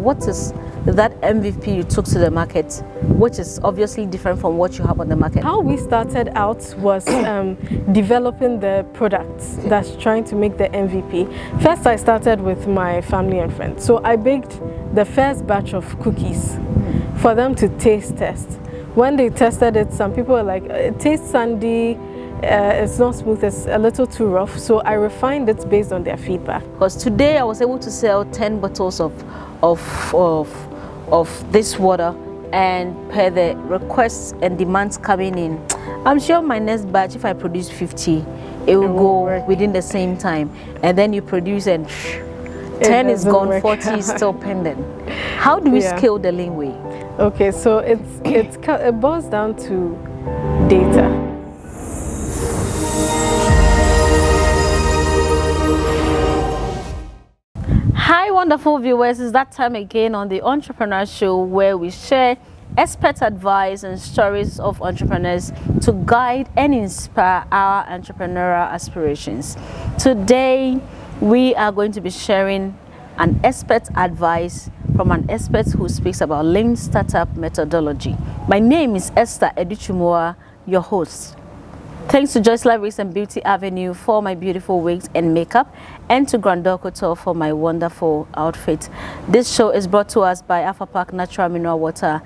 what is that MVP you took to the market, which is obviously different from what you have on the market? How we started out was developing the products that's trying to make the MVP. First, I started with my family and friends. So I baked the first batch of cookies for them to taste test. When they tested it, some people were like, it tastes sandy, it's not smooth, it's a little too rough. So I refined it based on their feedback. Because today I was able to sell 10 bottles of this water, and per the requests and demands coming in, I'm sure my next batch, if I produce 50, it will go within the same time. And then you produce and 10 is gone, 40 is still pending. How do we scale the lean way? Okay, so it boils down to data. Hi wonderful viewers, it's that time again on the Entrepreneur Show where we share expert advice and stories of entrepreneurs to guide and inspire our entrepreneurial aspirations. Today we are going to be sharing an expert advice from an expert who speaks about lean startup methodology. My name is Esther Educhumua, your host. Thanks to Joyce Liveries and Beauty Avenue for my beautiful wigs and makeup, and to Grandeur Couture for my wonderful outfit. This show is brought to us by Approcah Natural Mineral Water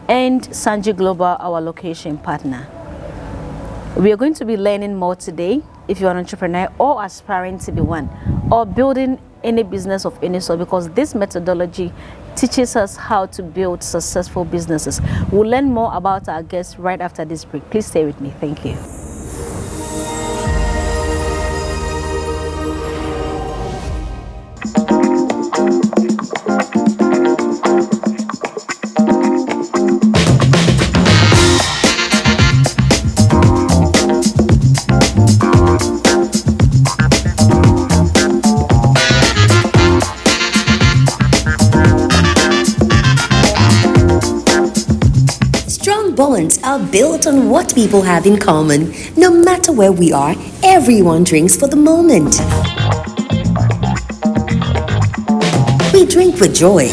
and Sanji Global, our location partner. We are going to be learning more today. If you're an entrepreneur or aspiring to be one, or building any business of any sort, because this methodology teaches us how to build successful businesses. We'll learn more about our guests right after this break. Please stay with me. Thank you. Bonds are built on what people have in common. No matter where we are, everyone drinks for the moment. We drink with joy.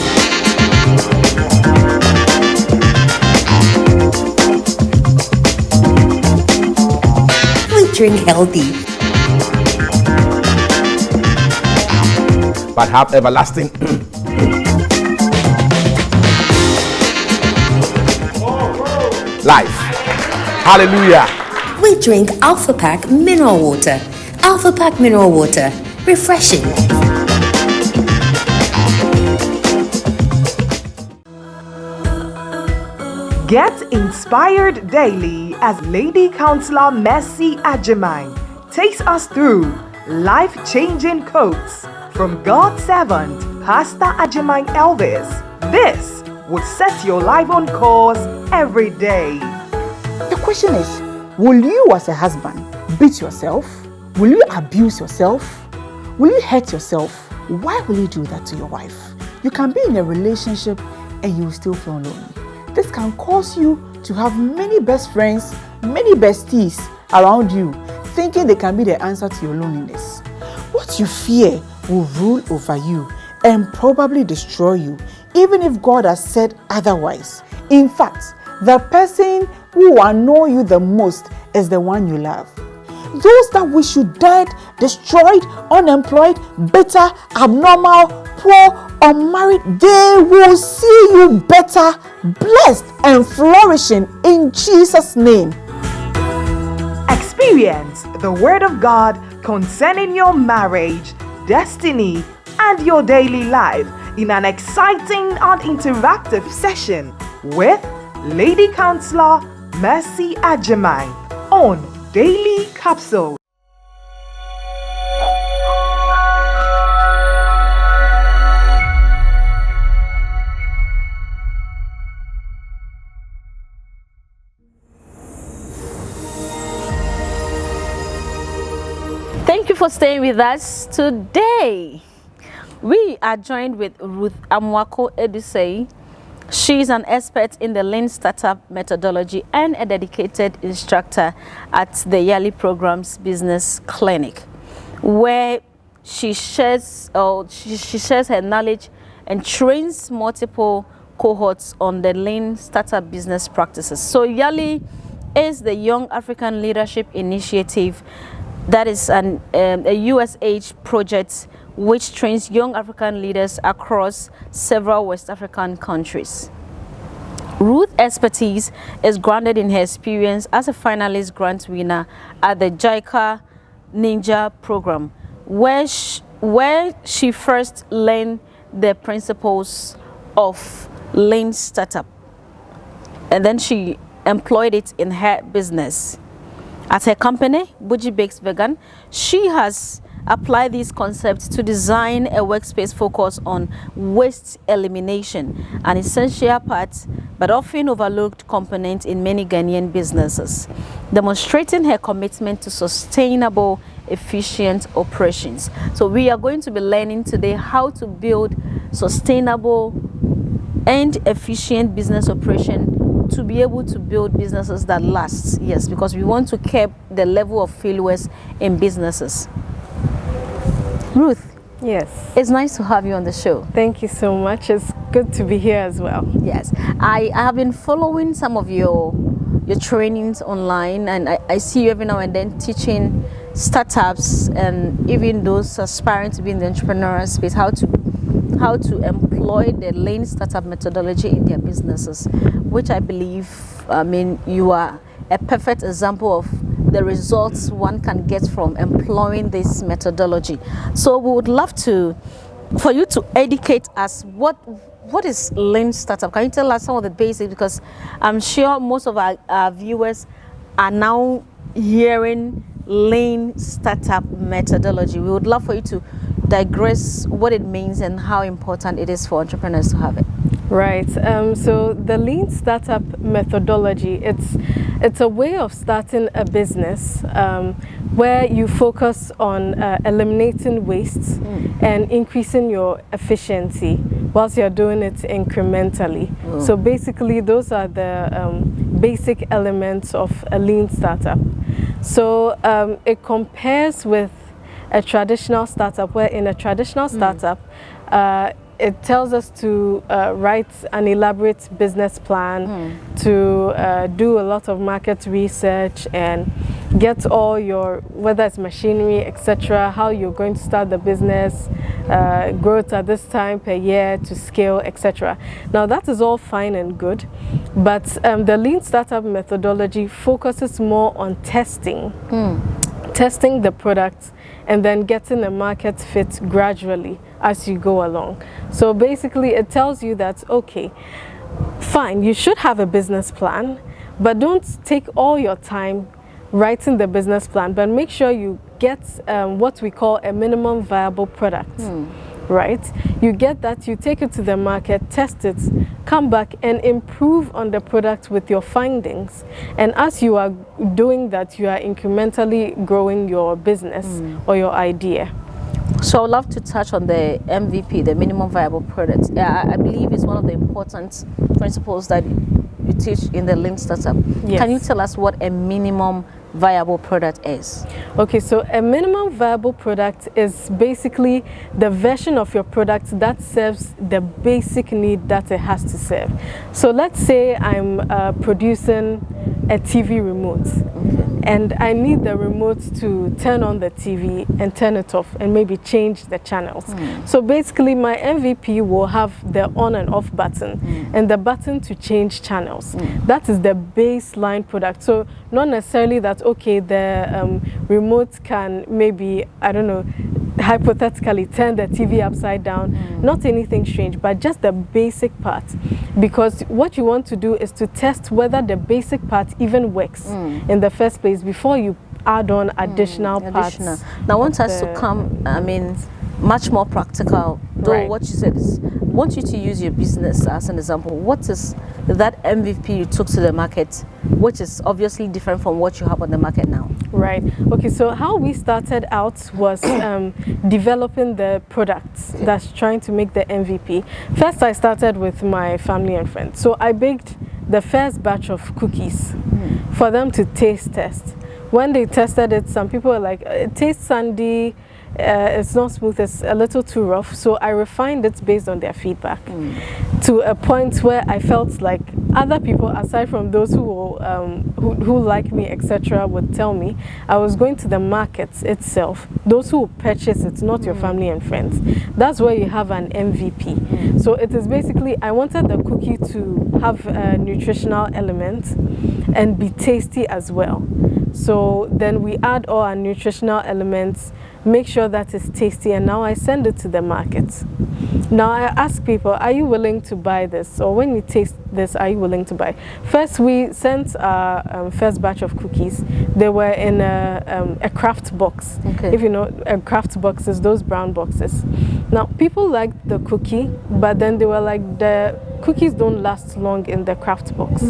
We drink healthy. But have everlasting life. Hallelujah. We drink Alpha-Pack Mineral Water. Alpha-Pack Mineral Water. Refreshing. Get inspired daily as Lady Counselor Mercy Ajimai takes us through life-changing quotes from God's servant, Pastor Ajimai Elvis. This will set your life on course every day. The question is, will you as a husband beat yourself? Will you abuse yourself? Will you hurt yourself? Why will you do that to your wife? You can be in a relationship and you will still feel lonely. This can cause you to have many best friends, many besties around you, thinking they can be the answer to your loneliness. What you fear will rule over you and probably destroy you, even if God has said otherwise. In fact, the person who will annoy you the most is the one you love. Those that wish you dead, destroyed, unemployed, bitter, abnormal, poor, unmarried, they will see you better, blessed and flourishing in Jesus' name. Experience the Word of God concerning your marriage, destiny, and your daily life in an exciting and interactive session with Lady Counselor Mercy Ajimai on Daily Capsule. Thank you for staying with us today. We are joined with Ruth Amoako Adusei. She is an expert in the lean startup methodology and a dedicated instructor at the Yearly Programs Business Clinic, where she shares her knowledge and trains multiple cohorts on the lean startup business practices. So YALI is the Young African Leadership Initiative. That is a USH project which trains young African leaders across several West African countries. Ruth's expertise is grounded in her experience as a finalist grant winner at the JICA Ninja program, where she first learned the principles of lean startup, and then she employed it in her business. At her company, Boujie Bakes Vegan, she has applied these concepts to design a workspace focused on waste elimination, an essential part but often overlooked component in many Ghanaian businesses, demonstrating her commitment to sustainable, efficient operations. So we are going to be learning today how to build sustainable and efficient business operation to be able to build businesses that last. Yes, because we want to keep the level of failures in businesses. Ruth, Yes. it's nice to have you on the show. Thank you so much. It's good to be here as well. Yes, I have been following some of your trainings online, and I see you every now and then teaching startups and even those aspiring to be in the entrepreneurial space how to employ the lean startup methodology in their businesses, which I believe, you are a perfect example of the results one can get from employing this methodology. So we would love for you to educate us what is lean startup. Can you tell us some of the basics, because I'm sure most of our viewers are now hearing lean startup methodology. We would love for you to digress what it means and how important it is for entrepreneurs to have it. Right. So the lean startup methodology, it's a way of starting a business where you focus on eliminating waste and increasing your efficiency whilst you're doing it incrementally. So basically those are the basic elements of a lean startup. So it compares with a traditional startup, where in a traditional startup it tells us to write an elaborate business plan, to do a lot of market research and get all your, whether it's machinery, etc., how you're going to start the business, growth at this time per year to scale, etc. Now that is all fine and good, but the lean startup methodology focuses more on testing the product and then getting a market fit gradually as you go along. So basically it tells you that, okay, fine, you should have a business plan, but don't take all your time writing the business plan, but make sure you get what we call a minimum viable product. Right? You get that, you take it to the market, test it, come back and improve on the product with your findings. And as you are doing that, you are incrementally growing your business or your idea. So I'd love to touch on the MVP, the minimum viable product. I believe it's one of the important principles that you teach in the lean startup. Yes. Can you tell us what a minimum viable product is? Okay, so a minimum viable product is basically the version of your product that serves the basic need that it has to serve. So let's say I'm producing a TV remote, and I need the remote to turn on the TV and turn it off and maybe change the channels. So basically my MVP will have the on and off button and the button to change channels. That is the baseline product. So not necessarily that, okay, the remote can maybe, I don't know, hypothetically turn the TV upside down, not anything strange, but just the basic part, because what you want to do is to test whether the basic part even works in the first place before you add on additional parts. Now I want us to come, much more practical, though what you said is, I want you to use your business as an example. What is that MVP you took to the market, which is obviously different from what you have on the market now? Right. Okay, so how we started out was developing the products that's trying to make the MVP. First, I started with my family and friends. So I baked the first batch of cookies for them to taste test. When they tested it, some people were like, it tastes sandy, it's not smooth, it's a little too rough. So I refined it based on their feedback to a point where I felt like other people, aside from those who like me, etc., would tell me. I was going to the market itself, those who purchase it, not your family and friends. That's where you have an MVP. So it is basically, I wanted the cookie to have nutritional elements and be tasty as well. So then we add all our nutritional elements, make sure that it's tasty, and now I send it to the market. Now I ask people, are you willing to buy this? Or when you taste this, are you willing to buy? First, we sent our first batch of cookies. They were in a craft box. Okay. If you know, craft boxes, those brown boxes. Now, people liked the cookie, but then they were like, the cookies don't last long in the craft box.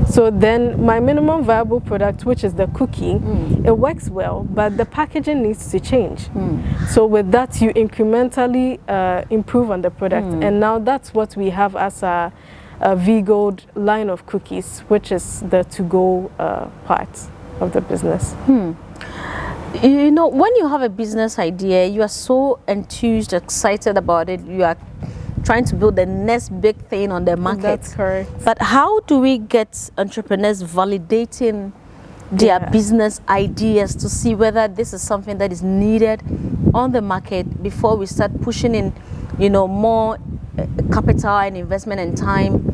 So then my minimum viable product, which is the cookie, it works well, but the packaging needs to change. So with that, you incrementally improve on the product. And now that's what we have as a V-Gold line of cookies, which is the to-go part of the business. You know, when you have a business idea, you are so enthused, excited about it. You are trying to build the next big thing on the market. That's correct. But how do we get entrepreneurs validating their business ideas to see whether this is something that is needed on the market before we start pushing in, you know, more capital and investment and time?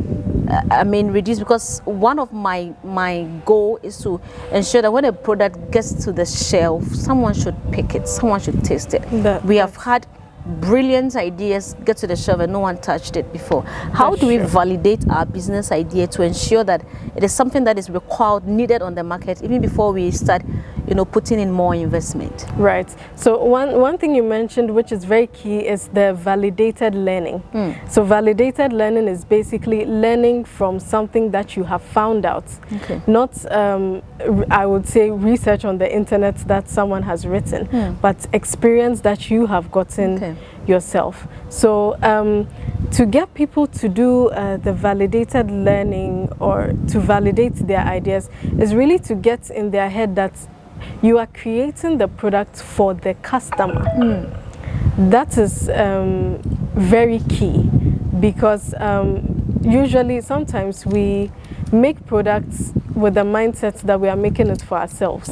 Reduce, because one of my goal is to ensure that when a product gets to the shelf, someone should pick it, someone should taste it. We have had brilliant ideas get to the shelf and no one touched it before. How do we validate our business idea to ensure that it is something that is required, needed on the market, even before we start, you know, putting in more investment? Right. So one thing you mentioned, which is very key, is the validated learning. So validated learning is basically learning from something that you have found out. Not, I would say, research on the internet that someone has written, but experience that you have gotten yourself. So to get people to do the validated learning or to validate their ideas is really to get in their head that you are creating the product for the customer. That is very key, because usually sometimes we make products with the mindset that we are making it for ourselves.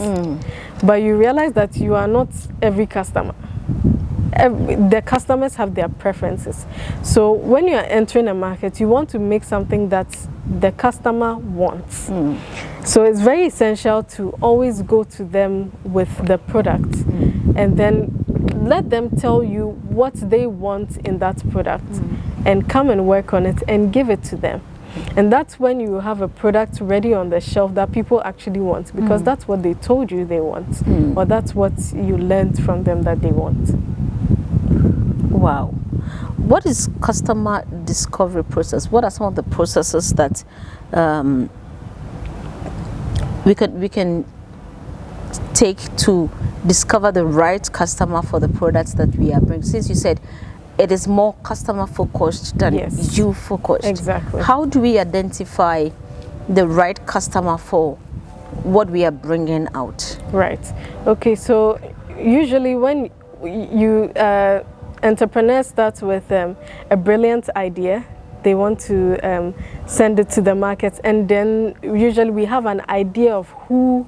But you realize that you are not every customer. The customers have their preferences. So when you are entering a market, you want to make something that the customer wants. So it's very essential to always go to them with the product and then let them tell you what they want in that product and come and work on it and give it to them. And that's when you have a product ready on the shelf that people actually want, because that's what they told you they want, or that's what you learned from them that they want. Wow. What is customer discovery process? What are some of the processes that we can take to discover the right customer for the products that we are bringing? Since you said it is more customer focused than you focused. Exactly. How do we identify the right customer for what we are bringing out? Right. Okay, so usually when you entrepreneurs start with a brilliant idea, they want to send it to the market, and then usually we have an idea of who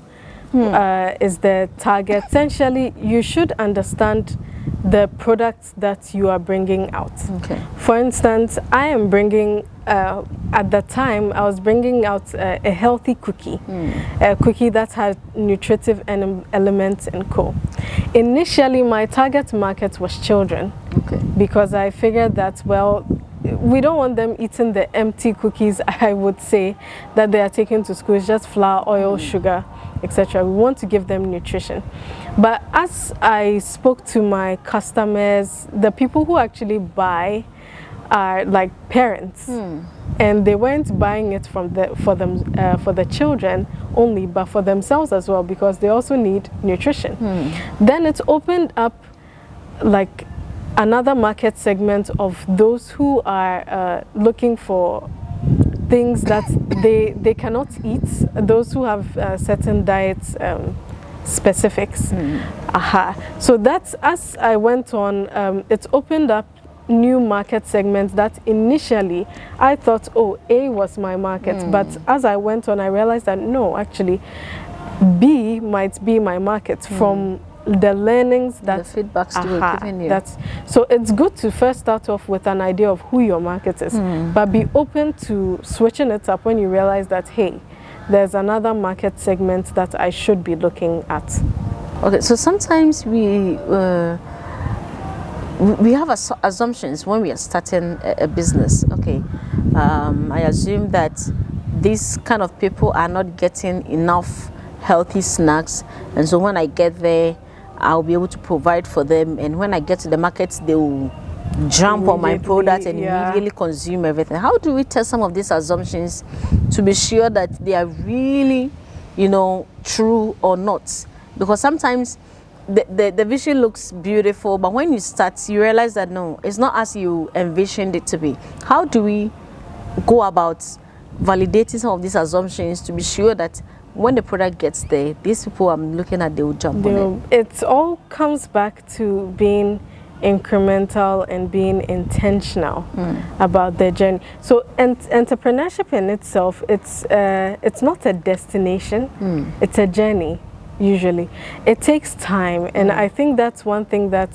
is the target. Essentially, you should understand the products that you are bringing out. For instance, I am bringing, at the time, I was bringing out a healthy cookie, a cookie that had nutritive elements and co. Initially, my target market was children, because I figured that, well, we don't want them eating the empty cookies, I would say, that they are taking to school. It's just flour, oil, sugar, etc. We want to give them nutrition. But as I spoke to my customers, the people who actually buy are like parents, and they weren't buying it for the children only, but for themselves as well, because they also need nutrition. Then it opened up like another market segment of those who are looking for things that they cannot eat, those who have certain diets specifics. So that's, as I went on, it's opened up new market segments that initially I thought, oh, A was my market, but as I went on, I realized that no, actually B might be my market from the learnings that the feedbacks they were giving you. So it's good to first start off with an idea of who your market is, but be open to switching it up when you realize that, hey, there's another market segment that I should be looking at. Okay, so sometimes we have assumptions when we are starting a business. Okay, I assume that these kind of people are not getting enough healthy snacks, and so when I get there, I'll be able to provide for them, and when I get to the market, they will jump on my product and immediately consume everything. How do we test some of these assumptions to be sure that they are really, you know, true or not? Because sometimes the vision looks beautiful, but when you start, you realize that no, it's not as you envisioned it to be. How do we go about validating some of these assumptions to be sure that when the product gets there, these people I'm looking at, they will jump on it? It all comes back to being incremental and being intentional about their journey. So entrepreneurship in itself, it's not a destination, it's a journey. Usually it takes time, and I think that's one thing that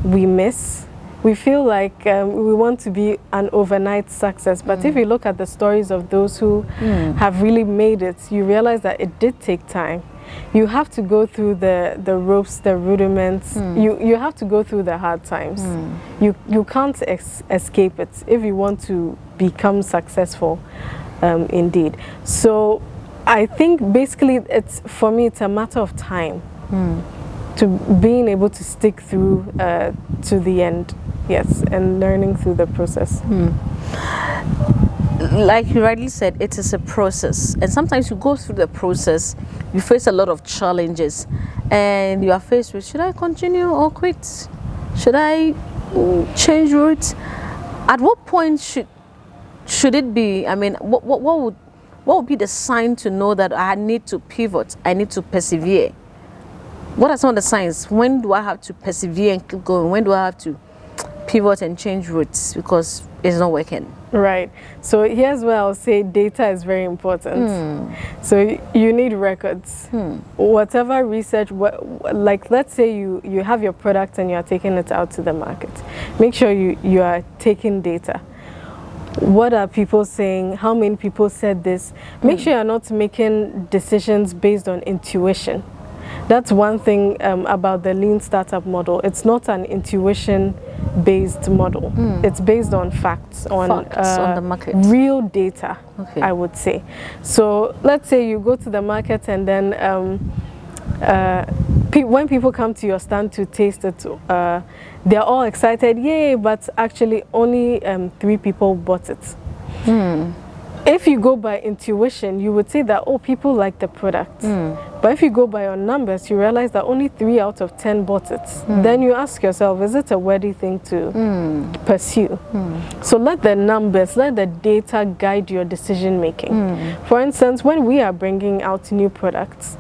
we miss. We feel like we want to be an overnight success, but if you look at the stories of those who have really made it, you realize that it did take time. You have to go through the ropes, the rudiments. You have to go through the hard times. You can't escape it if you want to become successful, indeed. So I think basically for me it's a matter of time to being able to stick through to the end, yes, and learning through the process. Like you rightly said, it is a process, and sometimes you go through the process, you face a lot of challenges, and you are faced with, should I continue or quit? Should I change route? At what point should it be? I mean, what would be the sign to know that I need to pivot, I need to persevere? What are some of the signs? When do I have to persevere and keep going? When do I have to pivot and change routes because it's not working? Right. So here's where I'll say data is very important. So you need records. Whatever research, like let's say you have your product and you are taking it out to the market. Make sure you are taking data. What are people saying? How many people said this? Make sure you're not making decisions based on intuition. That's one thing about the lean startup model. It's not an intuition-based model. It's based on facts, on the market, real data, I would say. So let's say you go to the market and then when people come to your stand to taste it, they're all excited, yay, but actually only 3 people bought it. If you go by intuition, you would say that, oh, people like the product. But if you go by your numbers, you realize that only 3 out of 10 bought it. Then you ask yourself, is it a worthy thing to pursue? So let the numbers, let the data guide your decision making. For instance, when we are bringing out new products,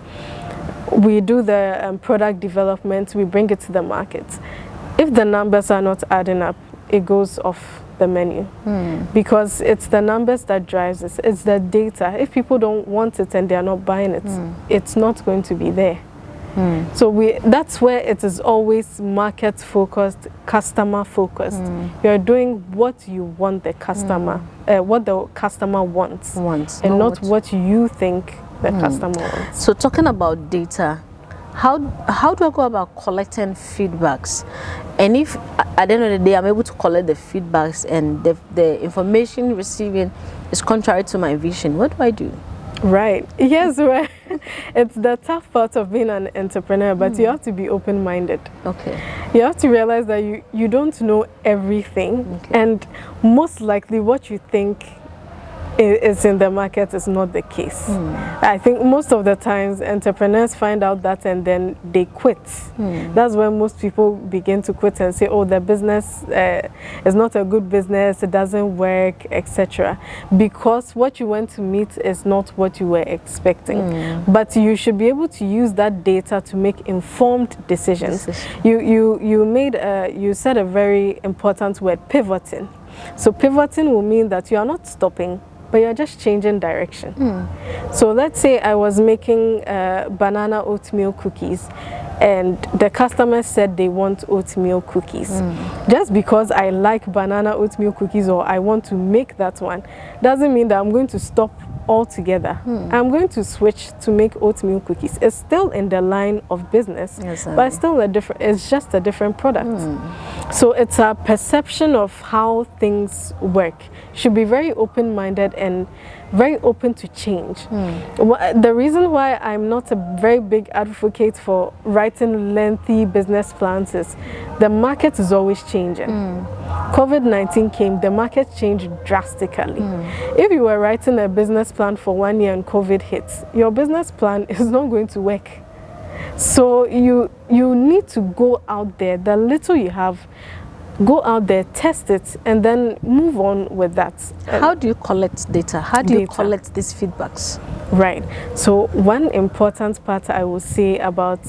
we do the product development, we bring it to the market. If the numbers are not adding up, it goes off the menu, because it's the numbers that drives it. It's the data. If people don't want it and they are not buying it, it's not going to be there. So that's where it is always market focused, customer focused. You're doing what you want the customer, what the customer wants, and not what you think the customer wants. So talking about data, how do I go about collecting feedbacks? And if at the end of the day I'm able to collect the feedbacks and the information receiving is contrary to my vision, what do I do? Right. Yes, right. It's the tough part of being an entrepreneur, but you have to be open-minded. Okay. You have to realize that you don't know everything, and most likely what you think is in the market is not the case. I think most of the times entrepreneurs find out that and then they quit. That's when most people begin to quit and say, oh, the business is not a good business, it doesn't work, etc. Because what you went to meet is not what you were expecting. But you should be able to use that data to make informed decisions. You said a very important word, pivoting. So pivoting will mean that you are not stopping, but you're just changing direction. So let's say I was making banana oatmeal cookies and the customer said they want oatmeal cookies. Just because I like banana oatmeal cookies or I want to make that one doesn't mean that I'm going to stop altogether. I'm going to switch to make oatmeal cookies. It's still in the line of business, but it's still it's just a different product. So it's a perception of how things work. Should be very open-minded and very open to change. The reason why I'm not a very big advocate for writing lengthy business plans is the market is always changing. COVID-19 came, the market changed drastically. If you were writing a business plan for 1 year and COVID hits, your business plan is not going to work. So you need to go out there, the little you have, go out there, test it, and then move on with that. How do you collect data? How do you collect these feedbacks? Right. So one important part I will say about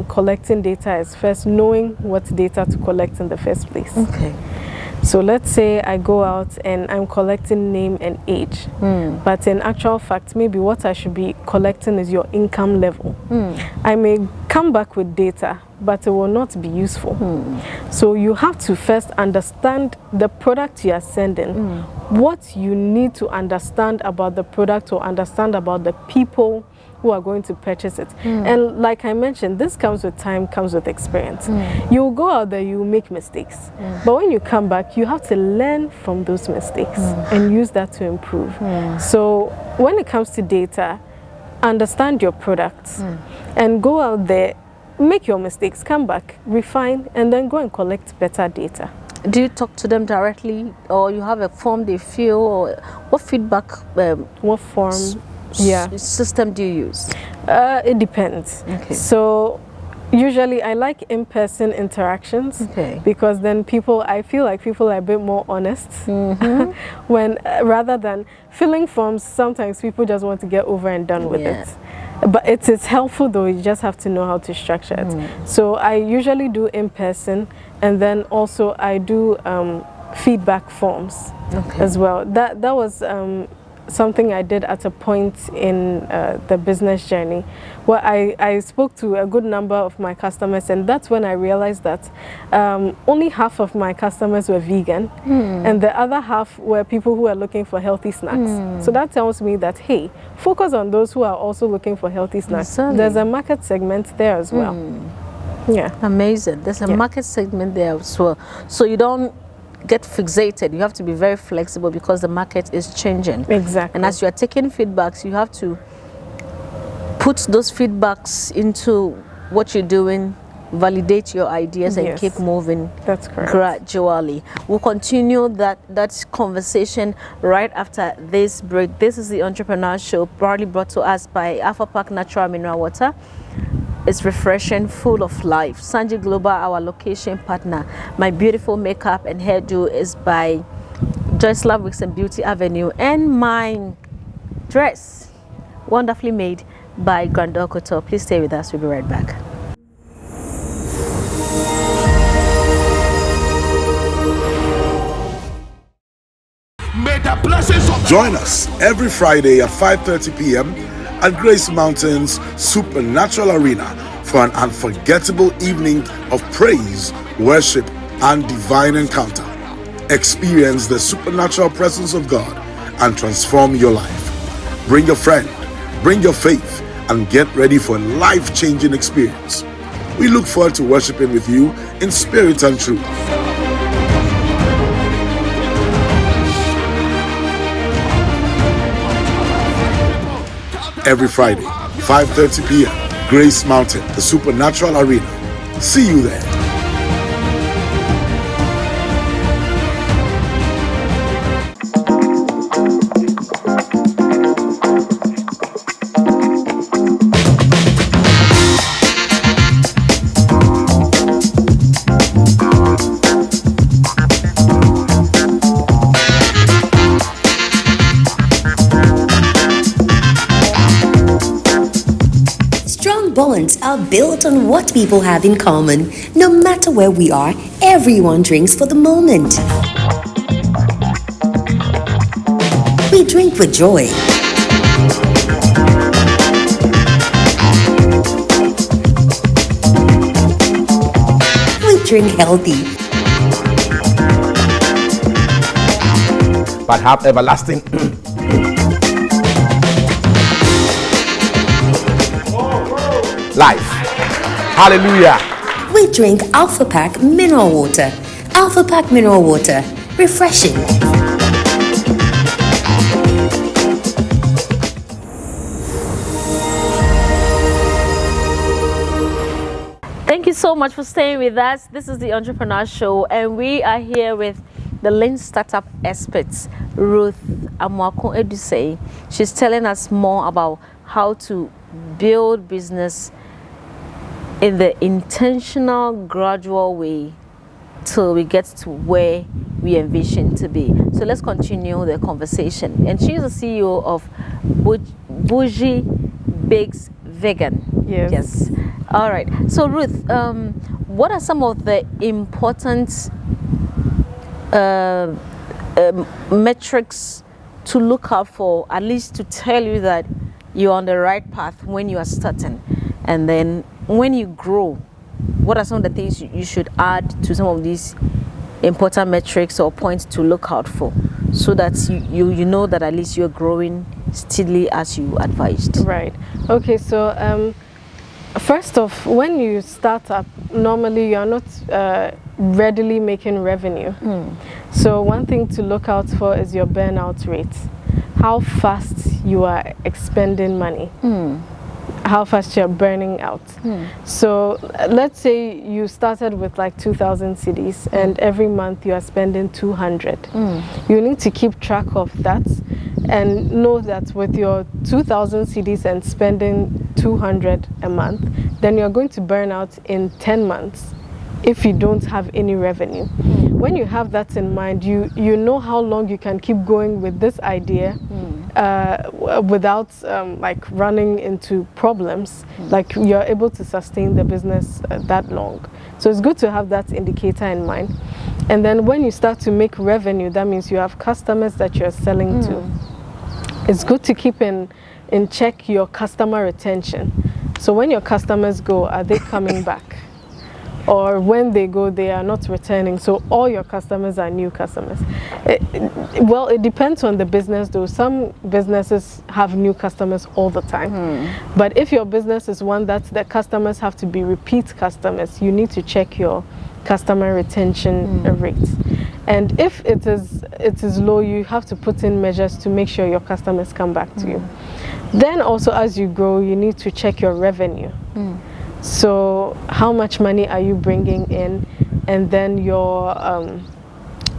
collecting data is first knowing what data to collect in the first place. Okay. So let's say I go out and I'm collecting name and age, but in actual fact, maybe what I should be collecting is your income level. I may come back with data, but it will not be useful. So you have to first understand the product you are sending, what you need to understand about the product or understand about the people who are going to purchase it. And like I mentioned, this comes with time, comes with experience. You'll go out there, you make mistakes. But when you come back, you have to learn from those mistakes and use that to improve. So when it comes to data, understand your products and go out there, make your mistakes, come back, refine, and then go and collect better data. Do you talk to them directly, or you have a form they fill, or what feedback? What form? System do you use? It depends. Okay. So usually I like in-person interactions because then I feel like people are a bit more honest. When rather than filling forms, sometimes people just want to get over and done with it. But it is helpful though, you just have to know how to structure it. So I usually do in-person, and then also I do feedback forms as well. That was something I did at a point in the business journey where I spoke to a good number of my customers, and that's when I realized that only half of my customers were vegan and the other half were people who were looking for healthy snacks. So that tells me that, hey, focus on those who are also looking for healthy snacks. There's a market segment there as well. Amazing. There's a market segment there as well. So you don't get fixated. You have to be very flexible because the market is changing. Exactly. And as you are taking feedbacks, you have to put those feedbacks into what you're doing, validate your ideas, and keep moving. That's correct. Gradually. We'll continue that conversation right after this break. This is the Entrepreneur Show, proudly brought to us by Approcah Natural Mineral Water. It's refreshing, full of life. Sanji Global, our location partner. My beautiful makeup and hairdo is by Joyce Love Wigs and Beauty Avenue. And my dress, wonderfully made by Grandeur Couture. Please stay with us. We'll be right back. Join us every Friday at 5:30 p.m. at Grace Mountain's Supernatural Arena for an unforgettable evening of praise, worship, and divine encounter. Experience the supernatural presence of God and transform your life. Bring a friend, bring your faith, and get ready for a life-changing experience. We look forward to worshiping with you in spirit and truth. Every Friday, 5:30 p.m., Grace Mountain, the Supernatural Arena. See you there. Strong bonds are built on what people have in common. No matter where we are, everyone drinks for the moment. We drink with joy. We drink healthy. But have everlasting life. Hallelujah. We drink Alpha-Pack mineral water. Alpha-Pack mineral water. Refreshing. Thank you so much for staying with us. This is the Entrepreneur Show, and we are here with the Lean Startup experts, Ruth Amoako Adusei. She's telling us more about how to build business in the intentional, gradual way till we get to where we envision to be. So let's continue the conversation. And she's the CEO of Boujie Bakes Vegan. Yes. All right. So Ruth, what are some of the important metrics to look out for, at least to tell you that you're on the right path when you are starting? And then when you grow, what are some of the things you should add to some of these important metrics or points to look out for, so that you know that at least you're growing steadily as you advised? Right. Okay, so first off, when you start up, normally you're not readily making revenue. So one thing to look out for is your burnout rate. How fast you are expending money. How fast you're burning out. So let's say you started with like 2,000 cedis and every month you are spending 200. You need to keep track of that and know that with your 2,000 cedis and spending 200 a month, then you're going to burn out in 10 months if you don't have any revenue. When you have that in mind, you know how long you can keep going with this idea without like running into problems. Like you're able to sustain the business that long. So it's good to have that indicator in mind. And then when you start to make revenue, that means you have customers that you're selling to. It's good to keep in check your customer retention. So when your customers go, are they coming back? Or when they go, they are not returning. So all your customers are new customers. Well, it depends on the business though. Some businesses have new customers all the time. But if your business is one that the customers have to be repeat customers, you need to check your customer retention rate. And if it is low, you have to put in measures to make sure your customers come back to you. Then also as you grow, you need to check your revenue. So how much money are you bringing in, and then your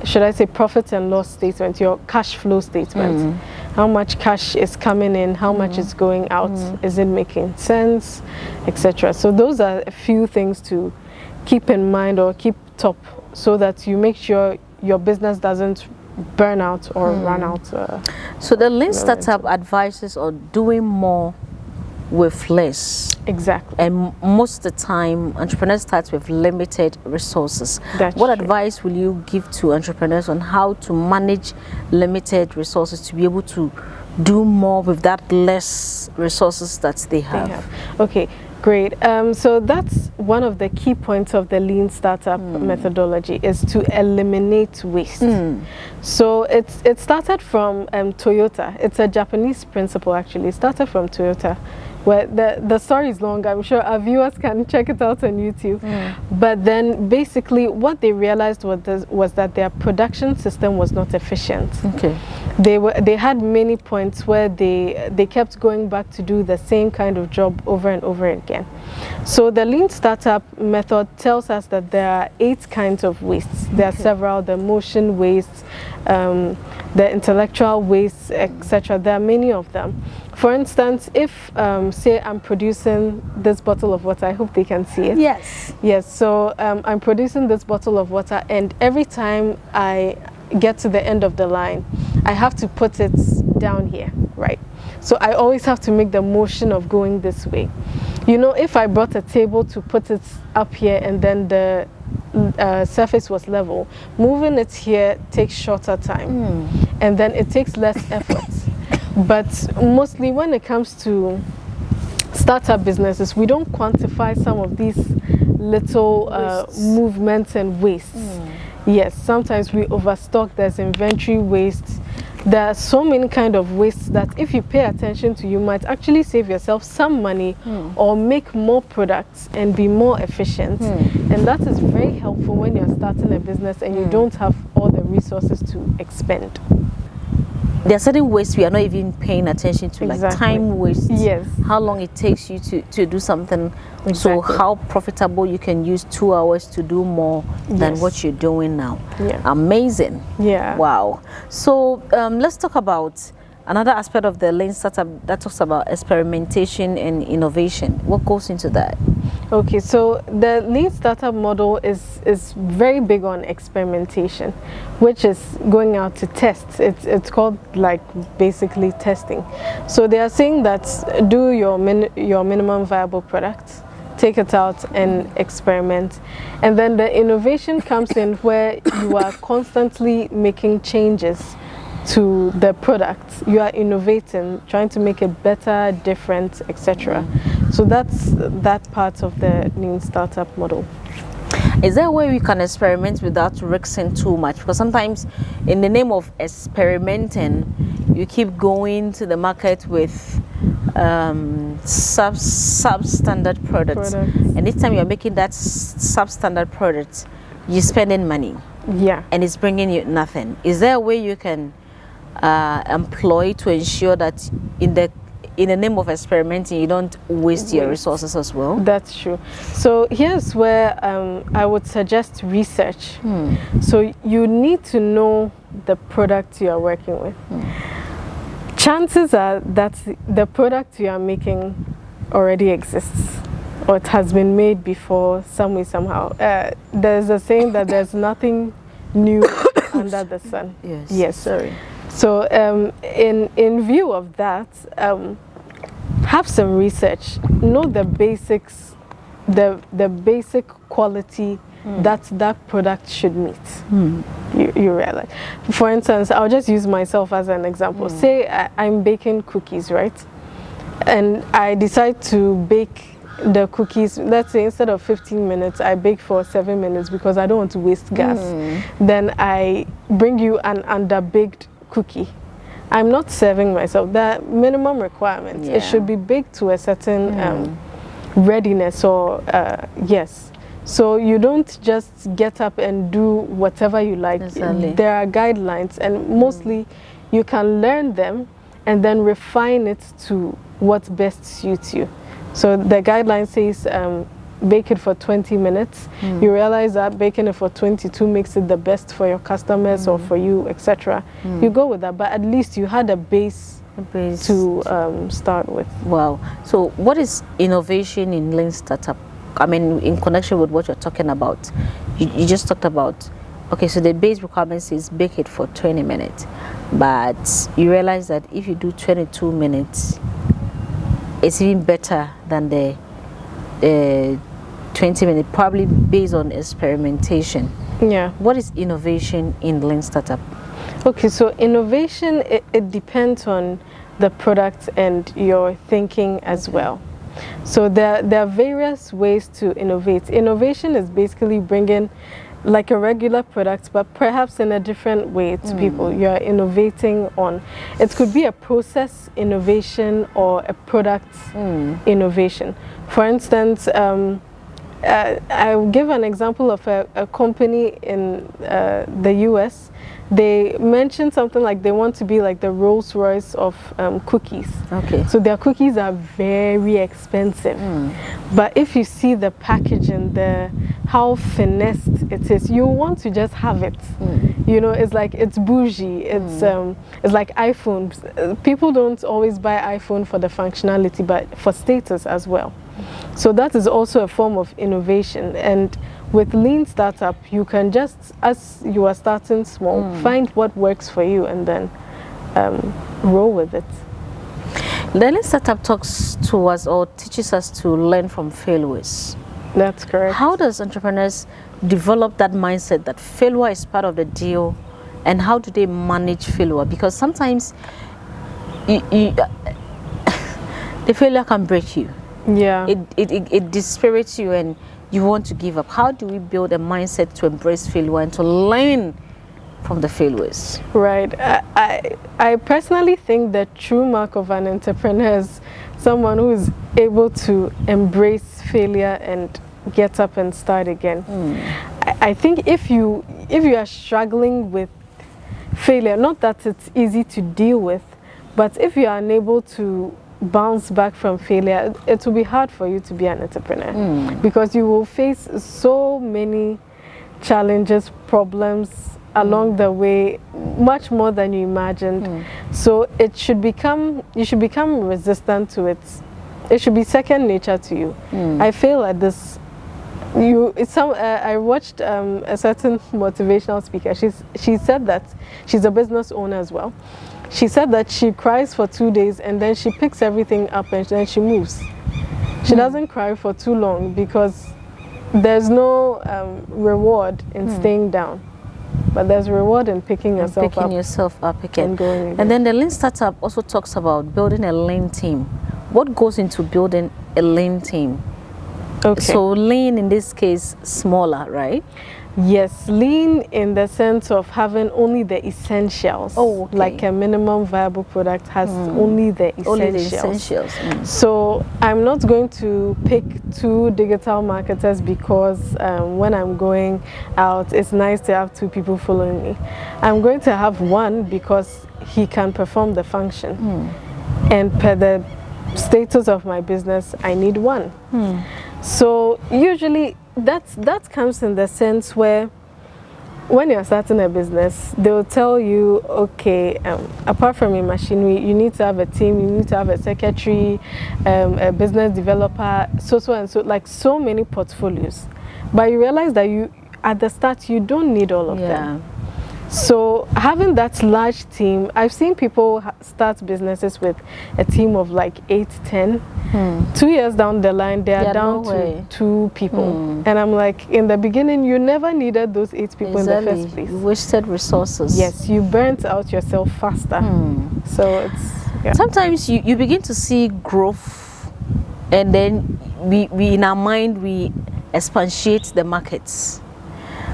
should I say profit and loss statement, your cash flow statement. How much cash is coming in, how much is going out, is it making sense, etc. So those are a few things to keep in mind or keep top, so that you make sure your business doesn't burn out or run out. So the Lean Startup advises on doing more with less. Exactly. And most of the time, entrepreneurs start with limited resources. That's what true. advice will you give to entrepreneurs on how to manage limited resources to be able to do more with that less resources that they have? Okay, great. So that's one of the key points of the Lean Startup methodology, is to eliminate waste. So it started from Toyota. It's a Japanese principle actually. It started from Toyota, where the story is long. I'm sure our viewers can check it out on YouTube. But then basically what they realized was that their production system was not efficient. Okay. They had many points where they kept going back to do the same kind of job over and over again. So the Lean Startup method tells us that there are 8 kinds of wastes. There are several: the motion wastes, the intellectual wastes, etc. There are many of them. For instance, if say I'm producing this bottle of water, I hope they can see it. Yes. So I'm producing this bottle of water, and every time I get to the end of the line, I have to put it down here, right? So I always have to make the motion of going this way. You know, if I brought a table to put it up here and then the surface was level, moving it here takes shorter time, and then it takes less effort. But mostly when it comes to startup businesses, we don't quantify some of these little movements and wastes. Yes, sometimes we overstock, there's inventory waste. There are so many kind of wastes that if you pay attention to, you might actually save yourself some money or make more products and be more efficient. And that is very helpful when you're starting a business and you don't have all the resources to expend. There are certain wastes we are not even paying attention to, like time waste. Yes. How long it takes you to do something. So how profitable you can use 2 hours to do more than what you're doing now. Yeah. Amazing. Yeah. Wow. So let's talk about another aspect of the Lean Startup that talks about experimentation and innovation. What goes into that? Okay, so the Lean Startup model is very big on experimentation, which is going out to test. It's called like basically testing. So they are saying that do your minimum viable product, take it out and experiment, and then the innovation comes in where you are constantly making changes to the product. You are innovating, trying to make it better, different, etc. So that's that part of the Lean Startup model. Is there a way we can experiment without risking too much? Because sometimes in the name of experimenting, you keep going to the market with substandard products. And each time you're making that substandard product, you're spending money. Yeah. And it's bringing you nothing. Is there a way you can employ to ensure that in the name of experimenting, you don't waste your resources as well? That's true. So here's where I would suggest research. So you need to know the product you are working with. Chances are that the product you are making already exists, or it has been made before some way, somehow. There's a saying that there's nothing new under the sun. Yes. Yes. Sorry. So in view of that, have some research. Know the basics, the basic quality that product should meet. You realize. For instance, I'll just use myself as an example. Say I'm baking cookies, right? And I decide to bake the cookies, let's say instead of 15 minutes, I bake for 7 minutes because I don't want to waste gas. Then I bring you an underbaked cookie. I'm not serving myself. The minimum requirements. It should be baked to a certain readiness or yes. So you don't just get up and do whatever you like. There are guidelines, and mostly you can learn them and then refine it to what best suits you. So the guideline says bake it for 20 minutes. You realize that baking it for 22 makes it the best for your customers or for you, etc. You go with that, but at least you had a base to start with. Wow. So what is innovation in Lean Startup? I mean, in connection with what you're talking about, you just talked about, okay, so the base requirement says bake it for 20 minutes, but you realize that if you do 22 minutes, it's even better than the 20 minutes, probably based on experimentation. Yeah. What is innovation in Lean Startup? Okay, so innovation, it depends on the product and your thinking as well. So there are various ways to innovate. Innovation is basically bringing like a regular product, but perhaps in a different way to people. You're innovating on, it could be a process innovation or a product innovation. For instance, I'll give an example of a company in the US. They mentioned something like they want to be like the Rolls Royce of cookies. Okay. So their cookies are very expensive. But if you see the packaging, how finessed it is, you want to just have it. You know, it's like, it's bougie. It's like iPhones. People don't always buy iPhone for the functionality, but for status as well. So that is also a form of innovation. And with Lean Startup, you can just, as you are starting small, find what works for you and then roll with it. The Lean Startup talks to us or teaches us to learn from failures. That's correct. How does entrepreneurs develop that mindset that failure is part of the deal, and how do they manage failure? Because sometimes the failure can break you. Yeah. It dispirits you and you want to give up. How do we build a mindset to embrace failure and to learn from the failures? Right. I personally think the true mark of an entrepreneur is someone who is able to embrace failure and get up and start again. I think if you are struggling with failure, not that it's easy to deal with, but if you are unable to bounce back from failure, it will be hard for you to be an entrepreneur because you will face so many challenges, problems along the way, much more than you imagined. So you should become resistant to it. It should be second nature to you. I feel like this. I watched a certain motivational speaker. She said that she's a business owner as well. She said that she cries for 2 days and then she picks everything up and then she moves. She doesn't cry for too long because there's no reward in staying down, but there's reward in picking yourself up again. And going again. And then the Lean Startup also talks about building a lean team. What goes into building a lean team? Okay. So lean in this case, smaller, right? Yes, lean in the sense of having only the essentials. Oh, okay. Like a minimum viable product has only the essentials. Only the essentials. So I'm not going to pick 2 digital marketers because when I'm going out, it's nice to have 2 people following me. I'm going to have 1 because he can perform the function. And per the status of my business, I need 1. So usually that comes in the sense where when you're starting a business, they'll tell you, okay, apart from your machinery, you need to have a team, you need to have a secretary, a business developer, so and so, like so many portfolios. But you realize that at the start, you don't need all of them. So having that large team, I've seen people start businesses with a team of like 8, 10. 2 years down the line, they are down to 2 people. And I'm like, in the beginning, you never needed those 8 people in the first place. You wasted resources. Yes, you burnt out yourself faster. So it's sometimes you begin to see growth, and then we in our mind we expatiate the markets.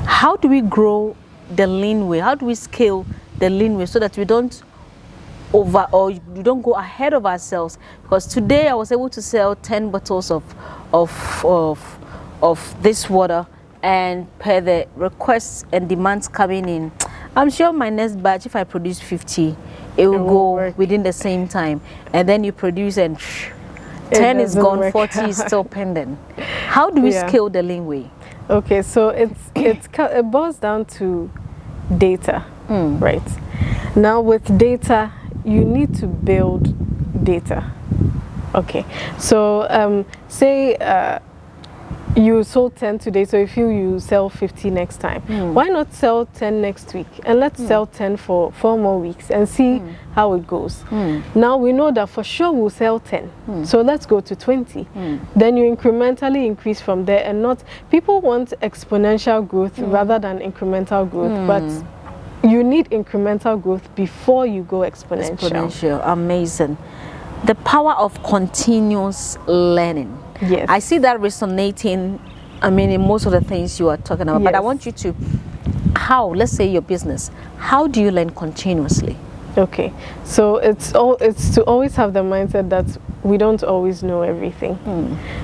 How do we grow the lean way? How do we scale the lean way so that we don't we don't go ahead of ourselves? Because today I was able to sell 10 bottles of this water, and per the requests and demands coming in, I'm sure my next batch, if I produce 50, it will go within the same time. And then you produce and 10 is gone, 40 is still pending. How do we scale the lean way? Okay, so it boils down to data, right? Now with data, you need to build data. Okay, so say you sold 10 today, so if you sell 50 next time, why not sell 10 next week, and let's sell 10 for 4 more weeks and see how it goes. Now we know that for sure we'll sell 10, so let's go to 20. Then you incrementally increase from there, and not people want exponential growth rather than incremental growth, but you need incremental growth before you go exponential. Amazing. The power of continuous learning. Yes. I see that resonating, in most of the things you are talking about. But I want you to, let's say your business, how do you learn continuously? Okay, so it's to always have the mindset that we don't always know everything,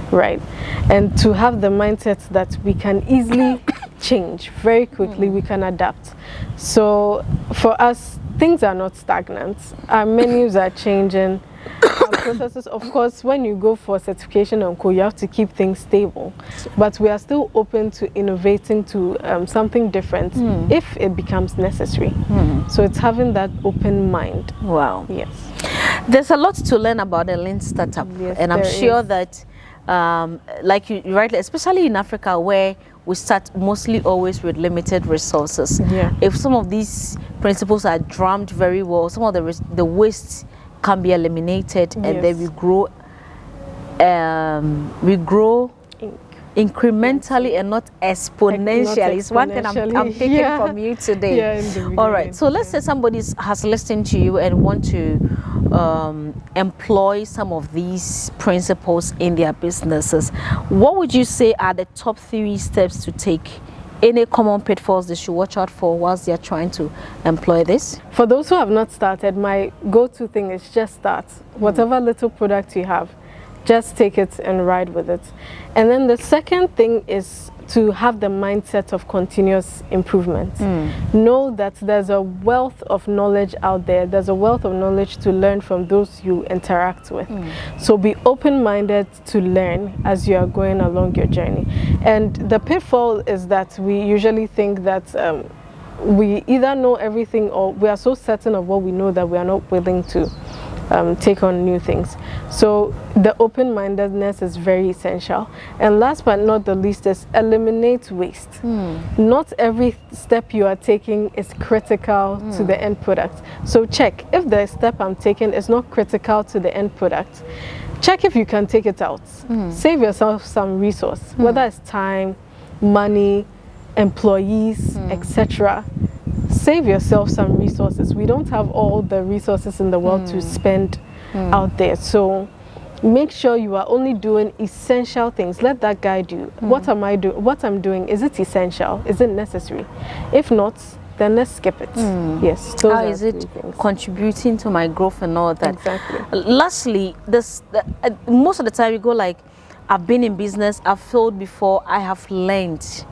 right? And to have the mindset that we can easily change very quickly, we can adapt. So for us, things are not stagnant. Our menus are changing. Our processes, of course, when you go for certification on code, you have to keep things stable. But we are still open to innovating to something different if it becomes necessary. So it's having that open mind. Wow. Yes. There's a lot to learn about a lean startup. Yes, and I'm sure that, like you rightly, especially in Africa, where we start mostly always with limited resources. Yeah. If some of these principles are drummed very well, some of the waste can be eliminated, and then we grow incrementally and not exponentially. It's one thing I'm taking from you today. All right, so let's say somebody has listened to you and want to employ some of these principles in their businesses. What would you say are the top 3 steps to take? Any common pitfalls they should watch out for whilst they are trying to employ this? For those who have not started, my go-to thing is just start. Whatever little product you have, just take it and ride with it. And then the second thing is to have the mindset of continuous improvement. Know that there's a wealth of knowledge out there. There's a wealth of knowledge to learn from those you interact with. So be open-minded to learn as you are going along your journey. And the pitfall is that we usually think that we either know everything, or we are so certain of what we know that we are not willing to take on new things. So the open-mindedness is very essential. And last but not the least is eliminate waste. Not every step you are taking is critical to the end product. So check if the step I'm taking is not critical to the end product. Check if you can take it out. Save yourself some resource, whether it's time, money, employees, etc. Save yourself some resources. We don't have all the resources in the world to spend out there. So make sure you are only doing essential things. Let that guide you. What am I doing? What I'm doing, is it essential? Is it necessary? If not, then let's skip it. Yes. How is it contributing to my growth and all that? Exactly. Lastly, most of the time you go like, I've been in business, I've failed before, I have learned.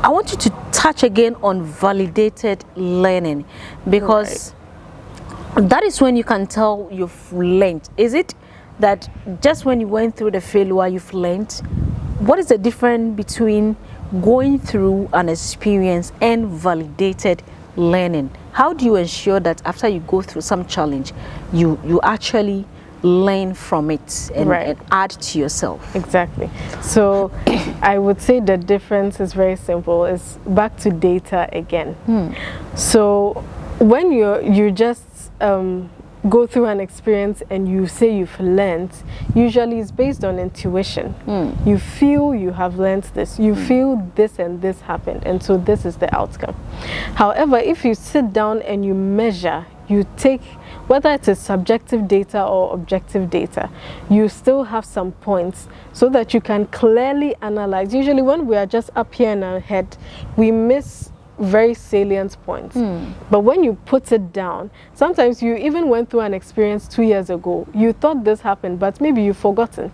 I want you to touch again on validated learning, because that is when you can tell you've learned. Is it that just when you went through the failure you've learned? What is the difference between going through an experience and validated learning? How do you ensure that after you go through some challenge, you actually learn from it and add to yourself? Exactly. So I would say the difference is very simple. It's back to data again. So when you just go through an experience and you say you've learned, usually it's based on intuition. You feel you have learned this, you feel this and this happened, and so this is the outcome. However, if you sit down and you measure, you take, whether it is subjective data or objective data, you still have some points so that you can clearly analyze. Usually when we are just up here in our head, we miss very salient points. But when you put it down, sometimes you even went through an experience 2 years ago, you thought this happened, but maybe you've forgotten.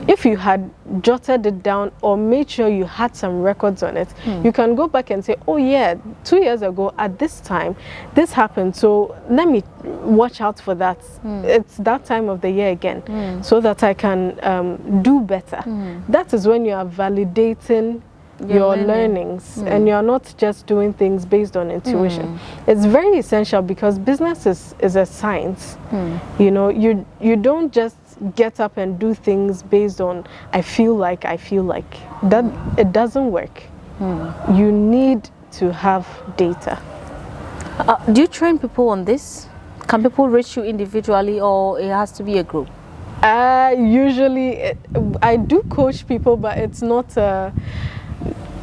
If you had jotted it down or made sure you had some records on it, you can go back and say, oh yeah, 2 years ago at this time this happened, so let me watch out for that. It's that time of the year again, so that I can do better. That is when you are validating your learnings, and you're not just doing things based on intuition. It's very essential because business is a science. You know, you don't just get up and do things based on I feel like that. It doesn't work. You need to have data. Do you train people on this? Can people reach you individually, or it has to be a group? Usually I do coach people, but it's not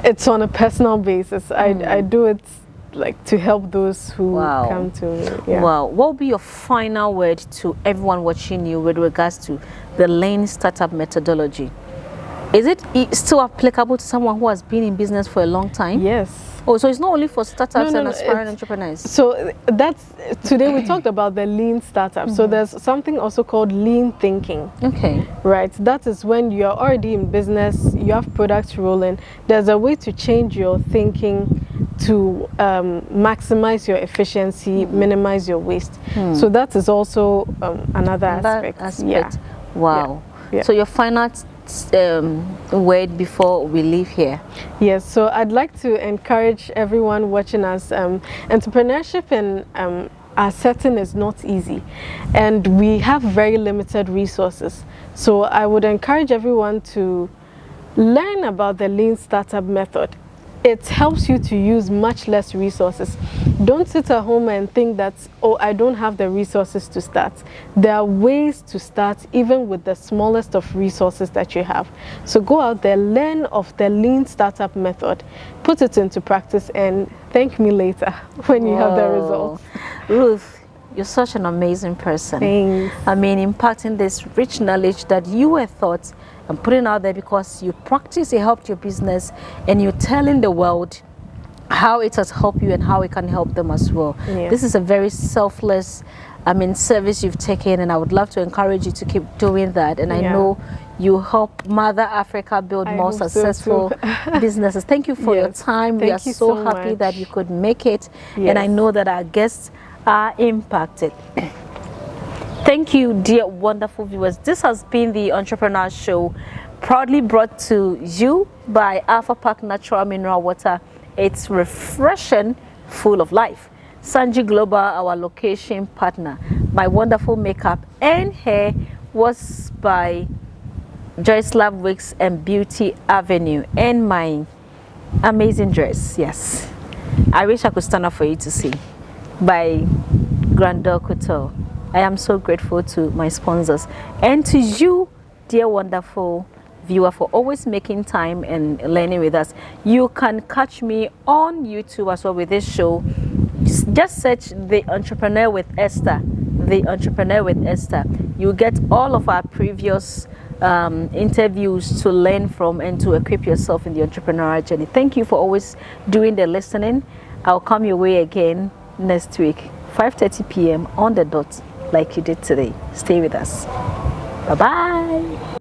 it's on a personal basis. I do it like to help those who come to me. Wow. What will be your final word to everyone watching you with regards to the Lean Startup methodology? Is it still applicable to someone who has been in business for a long time? Yes. Oh, so it's not only for startups and aspiring entrepreneurs? So that's, today we talked about the lean startup. So there's something also called lean thinking. Okay. Right. That is when you're already in business, you have products rolling. There's a way to change your thinking to maximize your efficiency, minimize your waste. So that is also another aspect. Yeah. Wow. Yeah. So your final word before we leave here? Yes, so I'd like to encourage everyone watching us. Entrepreneurship in our setting is not easy, and we have very limited resources. So I would encourage everyone to learn about the Lean Startup method. it helps you to use much less resources. Don't sit at home and think that, oh, I don't have the resources to start. There are ways to start even with the smallest of resources that you have. So go out there, learn of the lean startup method, put it into practice, and thank me later when you have the results. Ruth, you're such an amazing person. Thanks. I mean, impacting this rich knowledge that you were taught and putting out there because you practice, it helped your business, and you're telling the world how it has helped you and how it can help them as well. Yeah. This is a very selfless, service you've taken, and I would love to encourage you to keep doing that. And I know you help Mother Africa build more successful businesses. Thank you for your time. We are so happy that you could make it, and I know that our guests are impacted. Thank you, dear wonderful viewers. This has been the Entrepreneur Show, proudly brought to you by Approcah Natural Mineral Water. It's refreshing, full of life. Sanji Global, our location partner. My wonderful makeup and hair was by Joyce Lab Wigs and Beauty Avenue. And my amazing dress, yes, I wish I could stand up for you to see, by Grandeur Couture. I am so grateful to my sponsors and to you, dear wonderful viewer, for always making time and learning with us. You can catch me on YouTube as well with this show. Just search The Entrepreneur with Esther. The Entrepreneur with Esther. You get all of our previous interviews to learn from and to equip yourself in the entrepreneurial journey. Thank you for always doing the listening. I'll come your way again next week, 5:30 p.m. on the dot, like you did today. Stay with us. Bye-bye.